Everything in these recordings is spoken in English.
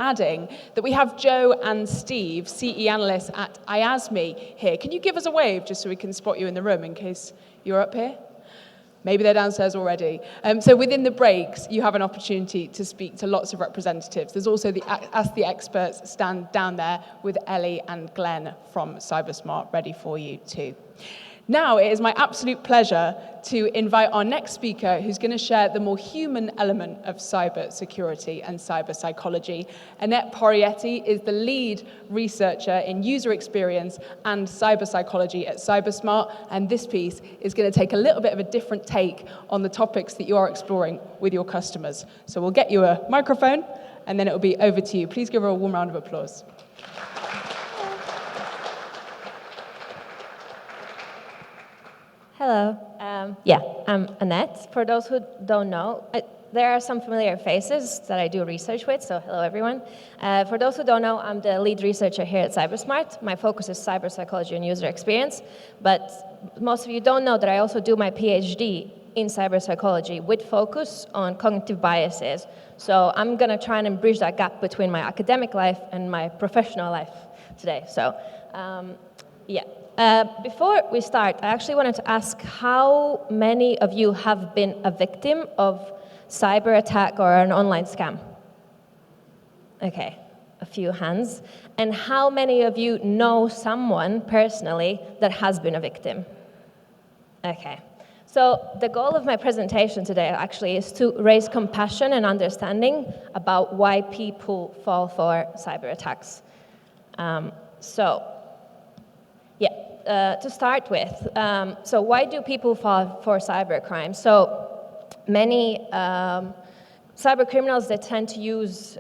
adding that we have Joe and Steve, CE analysts at IASME here. Can you give us a wave just so we can spot you in the room in case you're up here? Maybe they're downstairs already. So within the breaks, you have an opportunity to speak to lots of representatives. There's also the Ask the Experts stand down there with Ellie and Glenn from CyberSmart ready for you too. Now it is my absolute pleasure to invite our next speaker who's going to share the more human element of cybersecurity and cyber psychology. Anete Poriete is the lead researcher in user experience and cyber psychology at CyberSmart, and this piece is going to take a little bit of a different take on the topics that you are exploring with your customers. So we'll get you a microphone and then it will be over to you. Please give her a warm round of applause. Hello. I'm Anete. For those who don't know, there are some familiar faces that I do research with, so hello everyone. For those who don't know, I'm the lead researcher here at CyberSmart. My focus is cyber psychology and user experience, but most of you don't know that I also do my PhD in cyber psychology with focus on cognitive biases. So I'm going to try and bridge that gap between my academic life and my professional life today. So, before we start, I actually wanted to ask how many of you have been a victim of cyber attack or an online scam? Okay, a few hands. And how many of you know someone personally that has been a victim? Okay. So the goal of my presentation today actually is to raise compassion and understanding about why people fall for cyber attacks. To start with, so why do people fall for cybercrime? So many cyber criminals, they tend to use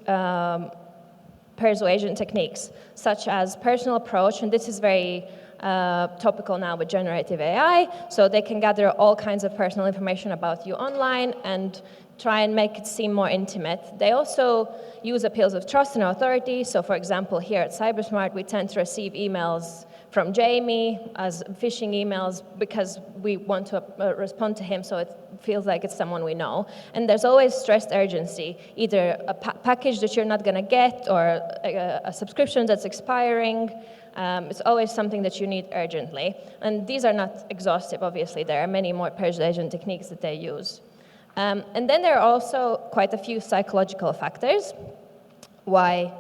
persuasion techniques, such as personal approach, and this is very topical now with generative AI, so they can gather all kinds of personal information about you online and try and make it seem more intimate. They also use appeals of trust and authority, so for example, here at CyberSmart, we tend to receive emails from Jamie as phishing emails because we want to respond to him so it feels like it's someone we know. And there's always stressed urgency, either a package that you're not going to get or a subscription that's expiring. It's always something that you need urgently. And these are not exhaustive, obviously. There are many more persuasion techniques that they use. And then there are also quite a few psychological factors why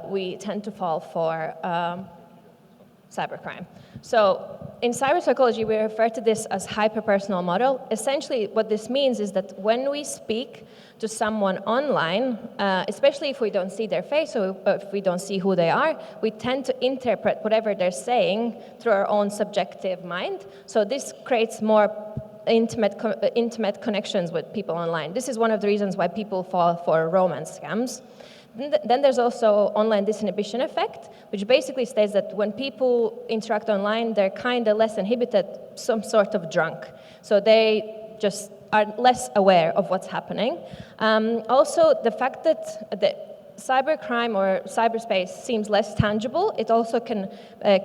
we tend to fall for cybercrime. So in cyber psychology, we refer to this as hyper-personal model. Essentially, what this means is that when we speak to someone online, especially if we don't see their face or if we don't see who they are, we tend to interpret whatever they're saying through our own subjective mind. So this creates more intimate connections with people online. This is one of the reasons why people fall for romance scams. Then there's also online disinhibition effect, which basically states that when people interact online, they're kind of less inhibited, some sort of drunk. So they just are less aware of what's happening. Also, the fact that the cybercrime or cyberspace seems less tangible, it also can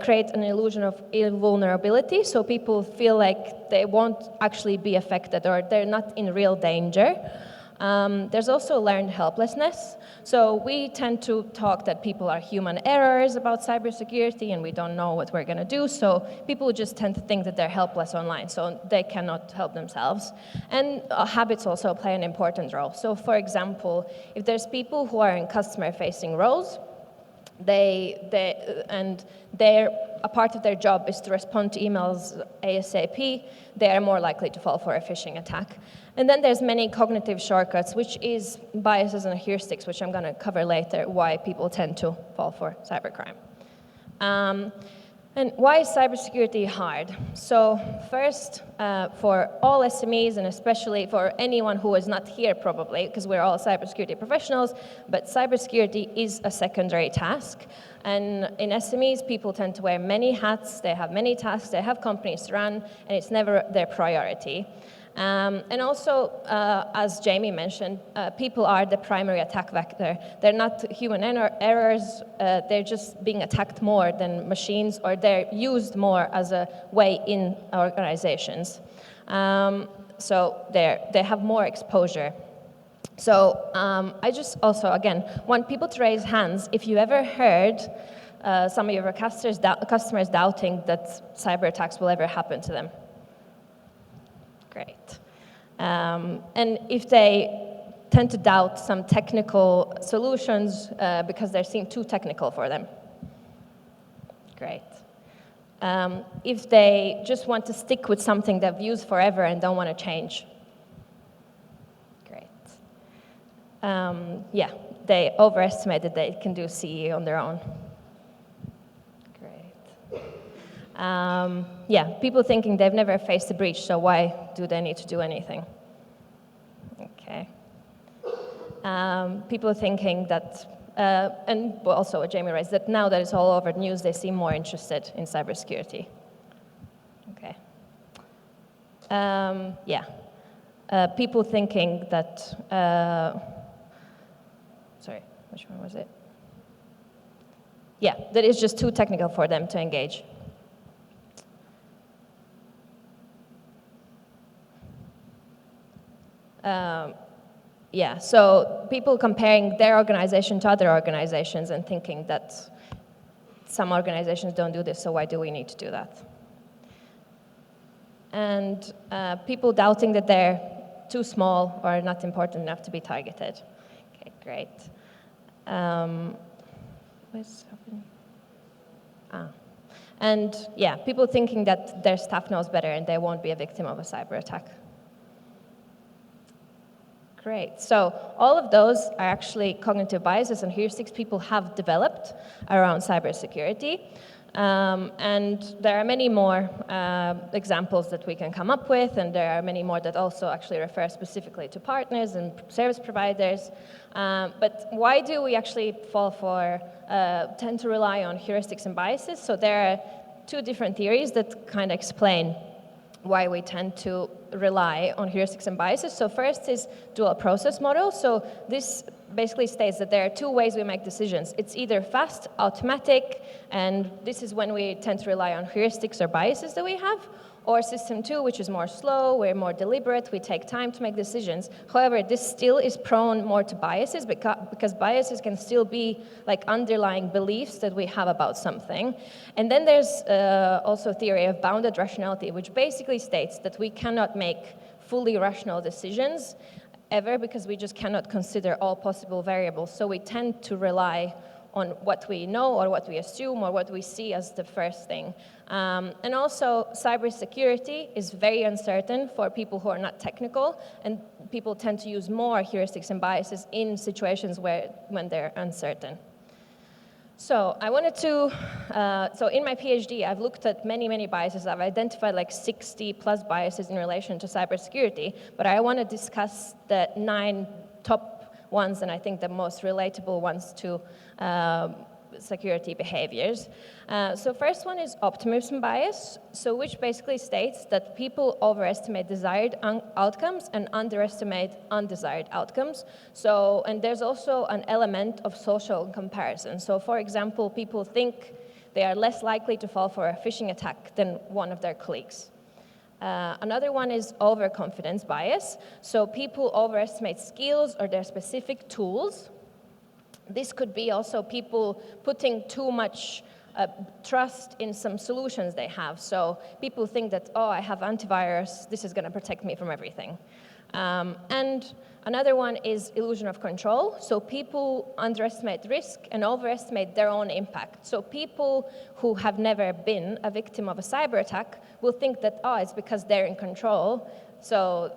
create an illusion of invulnerability, so people feel like they won't actually be affected or they're not in real danger. There's also learned helplessness. So we tend to talk that people are human errors about cybersecurity and we don't know what we're going to do. So people just tend to think that they're helpless online, so they cannot help themselves. And habits also play an important role. So for example, if there's people who are in customer-facing roles, a part of their job is to respond to emails ASAP, they are more likely to fall for a phishing attack. And then there's many cognitive shortcuts, which is biases and heuristics, which I'm going to cover later, why people tend to fall for cybercrime. And why is cybersecurity hard? So first, for all SMEs, and especially for anyone who is not here probably, because we're all cybersecurity professionals, but cybersecurity is a secondary task. And in SMEs, people tend to wear many hats, they have many tasks, they have companies to run, and it's never their priority. And also, as Jamie mentioned, people are the primary attack vector. They're not human errors, they're just being attacked more than machines, or they're used more as a way in organizations. So they have more exposure. So I just also, again, want people to raise hands if you ever heard some of your customers doubting that cyber attacks will ever happen to them. Great. And if they tend to doubt some technical solutions because they seem too technical for them. Great. If they just want to stick with something they've used forever and don't want to change. Great. Yeah, they overestimate that they can do CE on their own. Great. Yeah, people thinking they've never faced a breach, so why do they need to do anything? Okay. People thinking that, and also what Jamie raised, that now that it's all over the news, they seem more interested in cybersecurity. Okay. Yeah. People thinking that, sorry, which one was it? Yeah, that it's just too technical for them to engage. Yeah, so people comparing their organization to other organizations and thinking that some organizations don't do this, so why do we need to do that? And people doubting that they're too small or not important enough to be targeted. Okay, great. What's happening? And yeah, people thinking that their staff knows better and they won't be a victim of a cyber attack. Great. So all of those are actually cognitive biases and heuristics people have developed around cybersecurity. And there are many more examples that we can come up with, and there are many more that also actually refer specifically to partners and service providers. But why do we actually tend to rely on heuristics and biases? So there are two different theories that kind of explain why we tend to rely on heuristics and biases. So first is dual process model. So this basically states that there are two ways we make decisions. It's either fast, automatic, and this is when we tend to rely on heuristics or biases that we have, or system two, which is more slow, we're more deliberate, we take time to make decisions. However, this still is prone more to biases because biases can still be like underlying beliefs that we have about something. And then there's also a theory of bounded rationality, which basically states that we cannot make fully rational decisions ever because we just cannot consider all possible variables. So we tend to rely on what we know or what we assume or what we see as the first thing. And also, cybersecurity is very uncertain for people who are not technical, and people tend to use more heuristics and biases in situations when they're uncertain. So I wanted to, so in my PhD, I've looked at many, many biases. I've identified like 60 plus biases in relation to cybersecurity, but I want to discuss the 9 top ones, and I think the most relatable ones to security behaviors. So first one is optimism bias, so which basically states that people overestimate desired outcomes and underestimate undesired outcomes. So, and there's also an element of social comparison. So for example, people think they are less likely to fall for a phishing attack than one of their colleagues. Another one is overconfidence bias. So people overestimate skills or their specific tools. This could be also people putting too much trust in some solutions they have. So people think that, oh, I have antivirus, this is going to protect me from everything. And another one is illusion of control. So people underestimate risk and overestimate their own impact. So people who have never been a victim of a cyber attack will think that, oh, it's because they're in control, so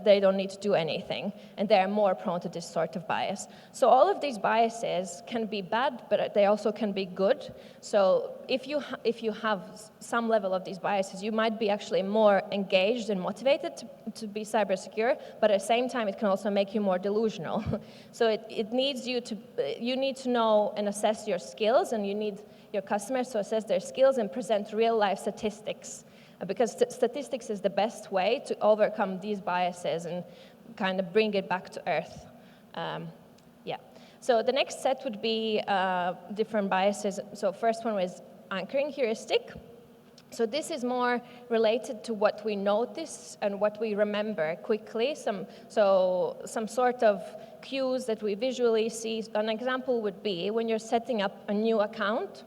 they don't need to do anything, and they're more prone to this sort of bias. So all of these biases can be bad, but they also can be good. So if you have some level of these biases, you might be actually more engaged and motivated to be cyber secure, but at the same time, it can also make you more delusional. So it needs you need to know and assess your skills, and you need your customers to assess their skills and present real-life statistics. Because statistics is the best way to overcome these biases and kind of bring it back to earth. Yeah. So the next set would be different biases. So first one was anchoring heuristic. So this is more related to what we notice and what we remember quickly, some sort of cues that we visually see. An example would be when you're setting up a new account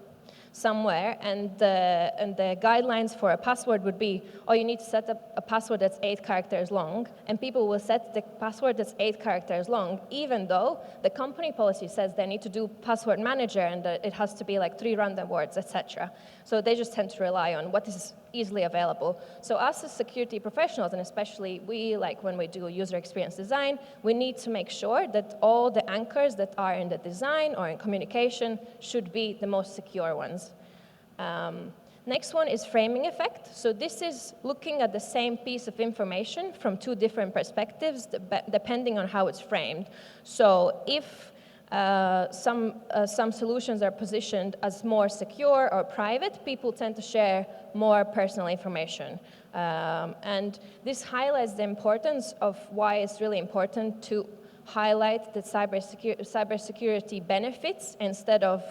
somewhere, and the guidelines for a password would be, oh, you need to set up a password that's 8 characters long, and people will set the password that's 8 characters long, even though the company policy says they need to do password manager, and it has to be like 3 random words, etc. So they just tend to rely on what is easily available. So us as security professionals, and especially we, like when we do user experience design, we need to make sure that all the anchors that are in the design or in communication should be the most secure ones. Next one is framing effect. So this is looking at the same piece of information from 2 different perspectives, depending on how it's framed. So if some solutions are positioned as more secure or private, people tend to share more personal information. And this highlights the importance of why it's really important to highlight the cybersecurity benefits instead of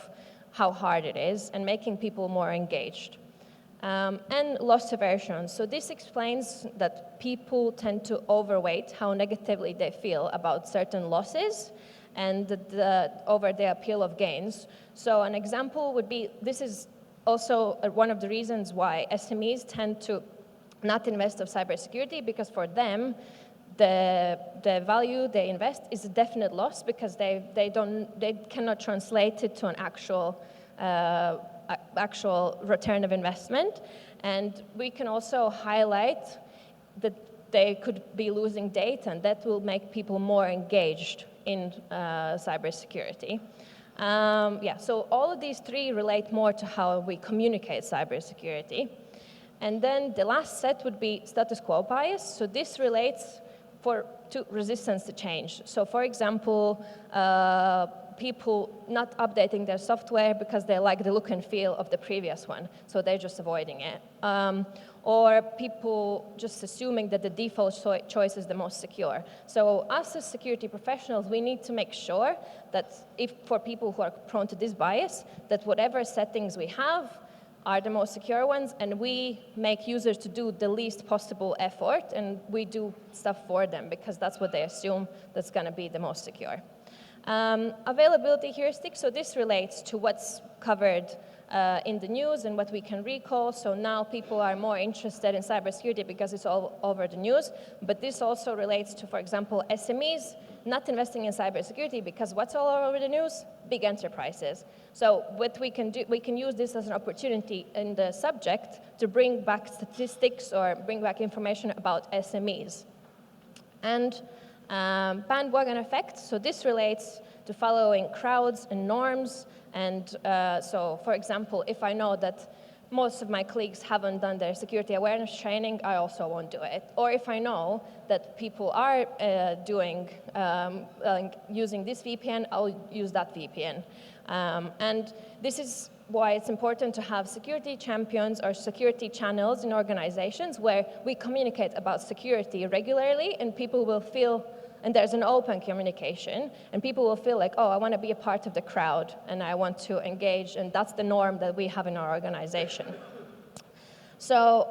how hard it is, and making people more engaged. And loss aversion. So this explains that people tend to overweight how negatively they feel about certain losses and over the appeal of gains. So an example would be, this is also one of the reasons why SMEs tend to not invest in cybersecurity, because for them, the value they invest is a definite loss, because they cannot translate it to an actual return of investment. And we can also highlight that they could be losing data, and that will make people more engaged in cybersecurity. So all of these 3 relate more to how we communicate cybersecurity. And then the last set would be status quo bias. So this relates to resistance to change. So for example, people not updating their software because they like the look and feel of the previous one, so they're just avoiding it. Or people just assuming that the default choice is the most secure. So us as security professionals, we need to make sure that for people who are prone to this bias, that whatever settings we have are the most secure ones, and we make users to do the least possible effort, and we do stuff for them because that's what they assume that's going to be the most secure. Availability heuristics, so this relates to what's covered in the news and what we can recall. So now people are more interested in cybersecurity because it's all over the news. But this also relates to, for example, SMEs not investing in cybersecurity because what's all over the news? Big enterprises. So what we can do, we can use this as an opportunity in the subject to bring back statistics or bring back information about SMEs. And bandwagon effect, so this relates to following crowds and norms. And so, for example, if I know that most of my colleagues haven't done their security awareness training, I also won't do it. Or if I know that people are using this VPN, I'll use that VPN. And this is why it's important to have security champions or security channels in organizations where we communicate about security regularly, and people will feel, and there's an open communication, and people will feel like, oh, I want to be a part of the crowd, and I want to engage, and that's the norm that we have in our organization. So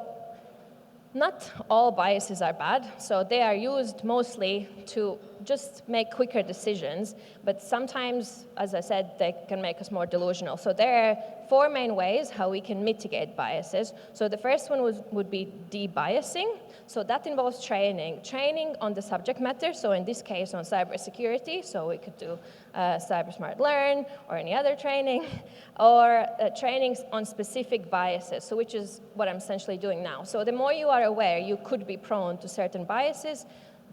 not all biases are bad, so they are used mostly to just make quicker decisions, but sometimes, as I said, they can make us more delusional. So there are 4 main ways how we can mitigate biases. So the first one would be de-biasing. So that involves training on the subject matter, so in this case on cybersecurity, so we could do CyberSmart.Learn or any other training, or trainings on specific biases, so which is what I'm essentially doing now. So the more you are aware you could be prone to certain biases,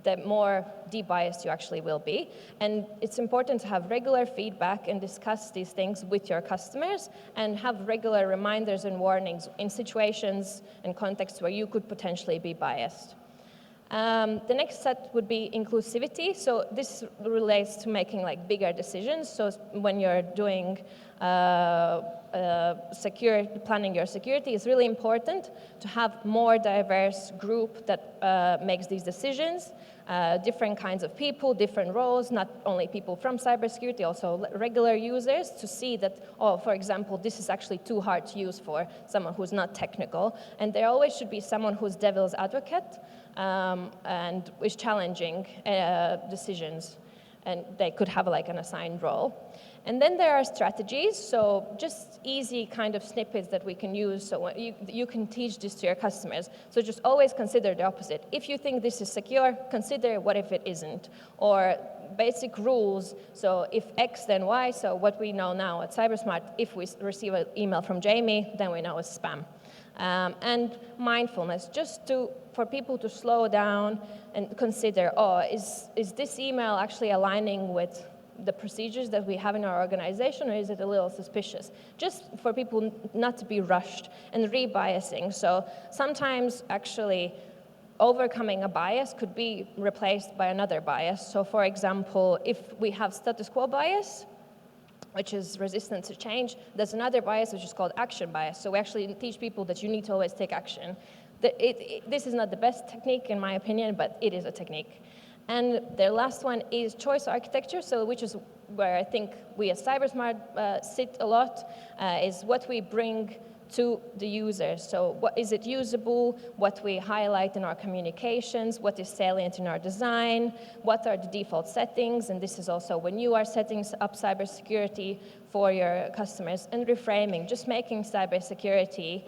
the more de-biased you actually will be. And it's important to have regular feedback and discuss these things with your customers, and have regular reminders and warnings in situations and contexts where you could potentially be biased. The next set would be inclusivity. So this relates to making like bigger decisions. So when you're doing planning your security, it's really important to have more diverse group that makes these decisions. Different kinds of people, different roles, not only people from cybersecurity, also regular users, to see that, oh, for example, this is actually too hard to use for someone who's not technical. And there always should be someone who's devil's advocate and is challenging decisions. And they could have like an assigned role. And then there are strategies, so just easy kind of snippets that we can use so you can teach this to your customers. So just always consider the opposite. If you think this is secure, consider what if it isn't. Or basic rules, so if X then Y, so what we know now at CyberSmart, if we receive an email from Jamie, then we know it's spam. And mindfulness, just for people to slow down and consider, oh, is this email actually aligning with the procedures that we have in our organization, or is it a little suspicious? Just for people not to be rushed and rebiasing. So sometimes actually overcoming a bias could be replaced by another bias. So for example, if we have status quo bias, which is resistance to change, there's another bias which is called action bias. So we actually teach people that you need to always take action. This is not the best technique in my opinion, but it is a technique. And the last one is choice architecture, so which is where I think we as CyberSmart sit a lot, is what we bring to the users. So what is it usable, what we highlight in our communications, what is salient in our design, what are the default settings, and this is also when you are setting up cybersecurity for your customers, and reframing, just making cybersecurity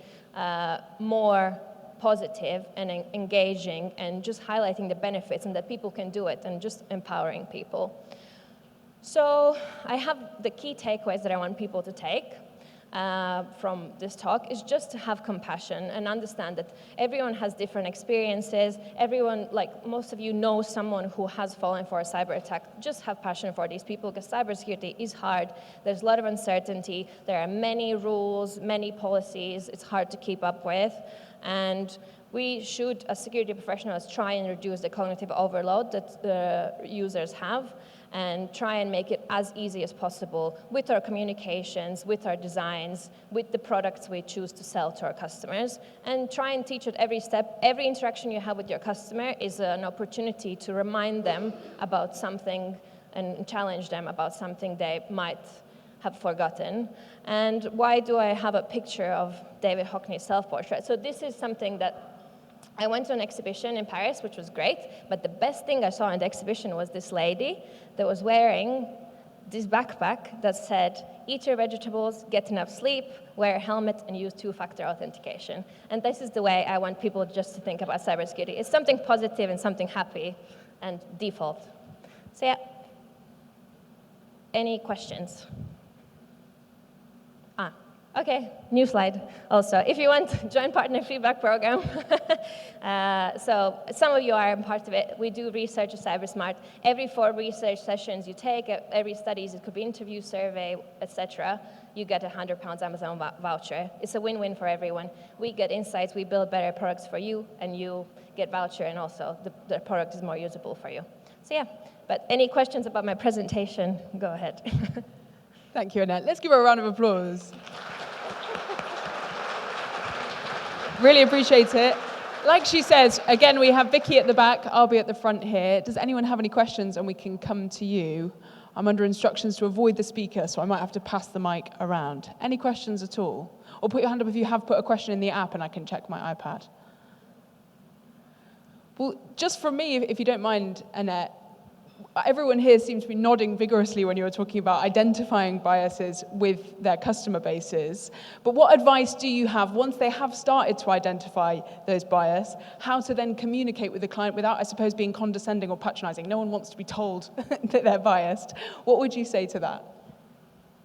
more positive and engaging, and just highlighting the benefits and that people can do it, and just empowering people. So I have the key takeaways that I want people to take from this talk is just to have compassion and understand that everyone has different experiences. Everyone, like most of you know someone who has fallen for a cyber attack. Just have passion for these people, because cybersecurity is hard. There's a lot of uncertainty. There are many rules, many policies. It's hard to keep up with. And we should, as security professionals, try and reduce the cognitive overload that the users have, and try and make it as easy as possible with our communications, with our designs, with the products we choose to sell to our customers, and try and teach at every step. Every interaction you have with your customer is an opportunity to remind them about something and challenge them about something they might have forgotten. And why do I have a picture of David Hockney's self-portrait? So this is something that I went to an exhibition in Paris, which was great, but the best thing I saw in the exhibition was this lady that was wearing this backpack that said, eat your vegetables, get enough sleep, wear a helmet, and use two-factor authentication. And this is the way I want people just to think about cybersecurity. It's something positive and something happy and default. So yeah, any questions? Okay, new slide also. If you want, join partner feedback program. So some of you are a part of it. We do research at CyberSmart. Every 4 research sessions you take, every studies, it could be interview, survey, etc., you get a £100 Amazon voucher. It's a win-win for everyone. We get insights, we build better products for you, and you get voucher, and also the product is more usable for you. So yeah, but any questions about my presentation, go ahead. Thank you, Anete. Let's give her a round of applause. Really appreciate it. Like she says, again, we have Vicky at the back. I'll be at the front here. Does anyone have any questions? And we can come to you. I'm under instructions to avoid the speaker, so I might have to pass the mic around. Any questions at all? Or put your hand up if you have put a question in the app, and I can check my iPad. Well, just from me, if you don't mind, Anete, everyone here seems to be nodding vigorously when you were talking about identifying biases with their customer bases. But what advice do you have, once they have started to identify those biases, how to then communicate with the client without, I suppose, being condescending or patronizing? No one wants to be told that they're biased. What would you say to that?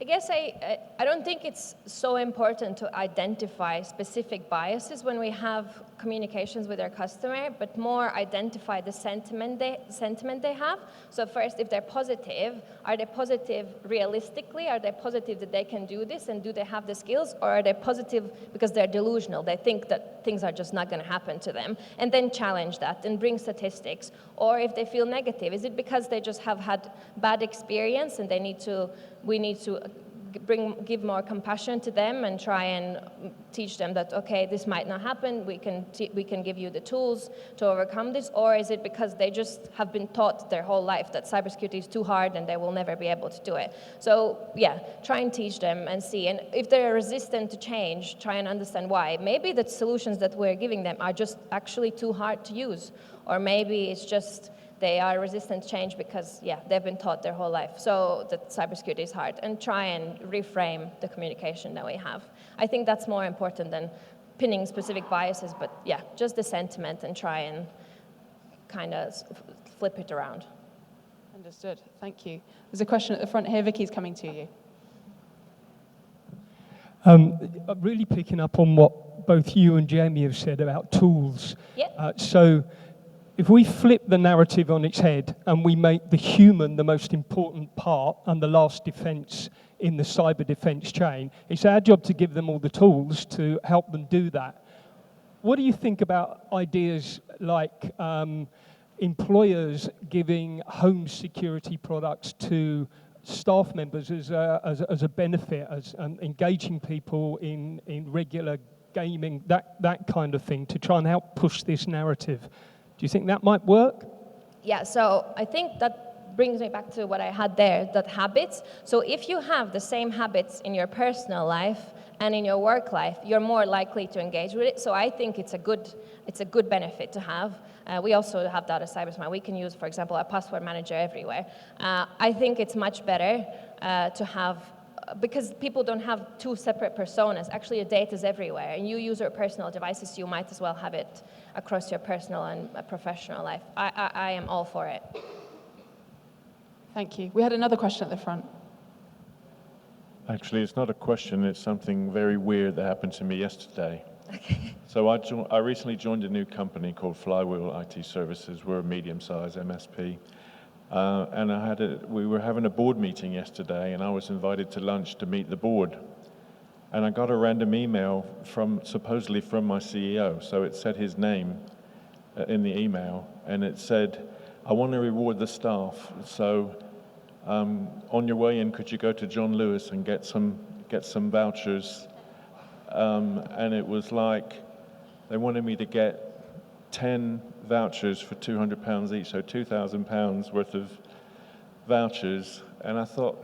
I guess I don't think it's so important to identify specific biases when we have communications with our customer, but more identify the sentiment they have. So first, if they're positive, are they positive realistically? Are they positive that they can do this, and do they have the skills? Or are they positive because they're delusional? They think that things are just not going to happen to them, and then challenge that and bring statistics. Or if they feel negative, is it because they just have had bad experience and we need to give more compassion to them and try and teach them that, okay, this might not happen, we can give you the tools to overcome this? Or is it because they just have been taught their whole life that cybersecurity is too hard and they will never be able to do it? So yeah, try and teach them and see. And if they're resistant to change, try and understand why. Maybe the solutions that we're giving them are just actually too hard to use. Or maybe it's just they are resistant to change because, yeah, they've been taught their whole life. So that cybersecurity is hard. And try and reframe the communication that we have. I think that's more important than pinning specific biases, but yeah, just the sentiment and try and kind of flip it around. Understood. Thank you. There's a question at the front here. Vicky's coming to you. Really picking up on what both you and Jamie have said about tools. Yeah. So if we flip the narrative on its head and we make the human the most important part and the last defense in the cyber defense chain, it's our job to give them all the tools to help them do that. What do you think about ideas like employers giving home security products to staff members as a benefit, as engaging people in regular gaming, that kind of thing, to try and help push this narrative? Do you think that might work? Yeah, so I think that brings me back to what I had there, that habits. So if you have the same habits in your personal life and in your work life, you're more likely to engage with it. So I think it's a good benefit to have. We also have that at CyberSmart. We can use, for example, a password manager everywhere. I think it's much better to have, because people don't have two separate personas. Actually, your data is everywhere, and you use your personal devices, you might as well have it across your personal and professional life. I am all for it. Thank you. We had another question at the front. Actually, it's not a question, it's something very weird that happened to me yesterday. Okay. So I recently joined a new company called Flywheel IT Services. We're a medium-sized MSP. And we were having a board meeting yesterday, and I was invited to lunch to meet the board. And I got a random email supposedly from my CEO. So it said his name in the email, and it said, "I want to reward the staff. So on your way in, could you go to John Lewis and get some vouchers?" And it was like they wanted me to get 10 vouchers for £200 each, so £2,000 worth of vouchers. And I thought,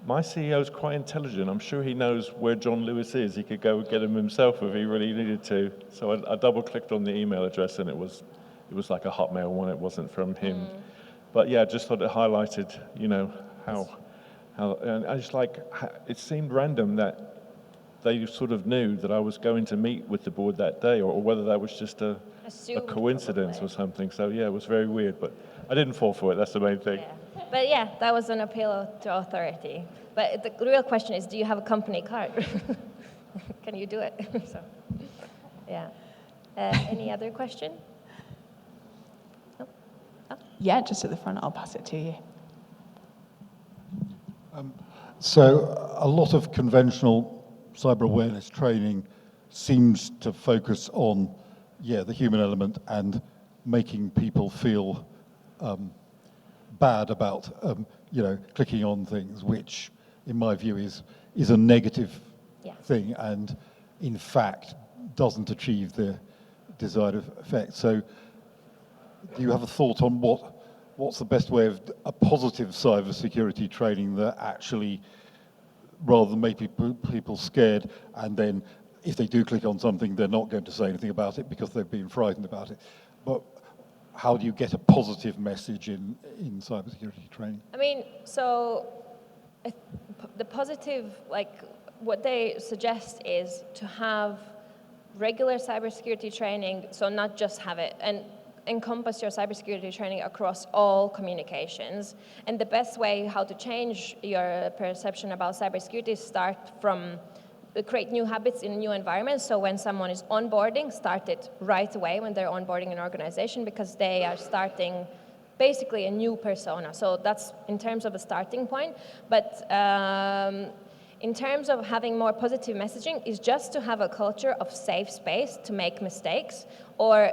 my CEO's quite intelligent. I'm sure he knows where John Lewis is. He could go get him himself if he really needed to. So I double-clicked on the email address, and it was like a Hotmail one. It wasn't from him. But yeah, I just thought it highlighted, how, and I just it seemed random that they sort of knew that I was going to meet with the board that day, or whether that was just a coincidence or something. So yeah, it was very weird, but I didn't fall for it. That's the main thing. Yeah. But yeah, that was an appeal to authority. But the real question is, do you have a company card? Can you do it? So, yeah. Any other question? No? Oh. Yeah, just at the front. I'll pass it to you. So a lot of conventional cyber awareness training seems to focus on, the human element and making people feel bad about, clicking on things, which, in my view, is a negative thing, and in fact doesn't achieve the desired effect. So, do you have a thought on what's the best way of a positive cybersecurity training that actually, rather than make people scared, and then if they do click on something, they're not going to say anything about it because they've been frightened about it. But how do you get a positive message in cybersecurity training? I mean, so the positive, what they suggest is to have regular cybersecurity training, so not just have it, and encompass your cybersecurity training across all communications. And the best way how to change your perception about cybersecurity is start from create new habits in a new environment. So when someone is onboarding, start it right away when they're onboarding an organization, because they are starting basically a new persona. So that's in terms of a starting point. But in terms of having more positive messaging, is just to have a culture of safe space to make mistakes or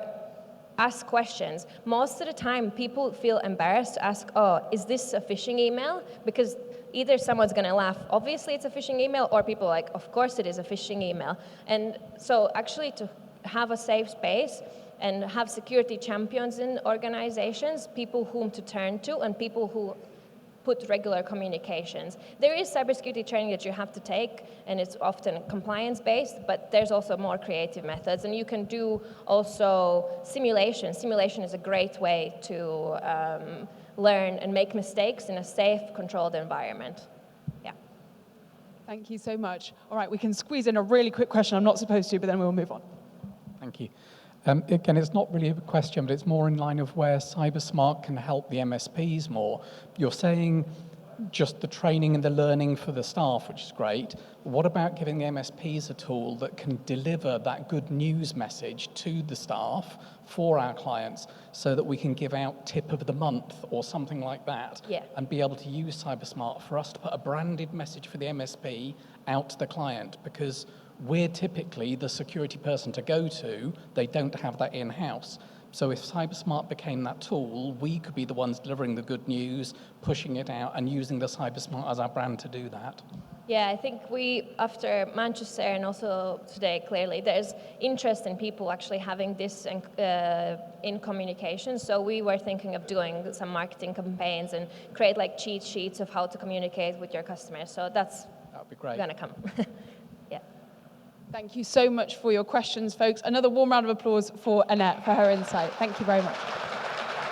ask questions. Most of the time, people feel embarrassed to ask, "Oh, is this a phishing email?" Because either someone's going to laugh, obviously it's a phishing email, or people are like, of course it is a phishing email. And so actually to have a safe space and have security champions in organizations, people whom to turn to, and people who put regular communications. There is cybersecurity training that you have to take, and it's often compliance-based, but there's also more creative methods, and you can do also simulation. Simulation is a great way to learn and make mistakes in a safe, controlled environment. Yeah. Thank you so much. All right, we can squeeze in a really quick question. I'm not supposed to, but then we'll move on. Thank you. Again, it's not really a question, but it's more in line of where CyberSmart can help the MSPs more. You're saying just the training and the learning for the staff, which is great. What about giving the MSPs a tool that can deliver that good news message to the staff for our clients so that we can give out tip of the month or something like that, and be able to use CyberSmart for us to put a branded message for the MSP out to the client, because we're typically the security person to go to. They don't have that in-house. So if CyberSmart became that tool, we could be the ones delivering the good news, pushing it out, and using the CyberSmart as our brand to do that. Yeah, I think after Manchester and also today, clearly, there's interest in people actually having this in communication. So we were thinking of doing some marketing campaigns and create like cheat sheets of how to communicate with your customers. So that would be great. Gonna come. Yeah. Thank you so much for your questions, folks. Another warm round of applause for Anete for her insight. Thank you very much.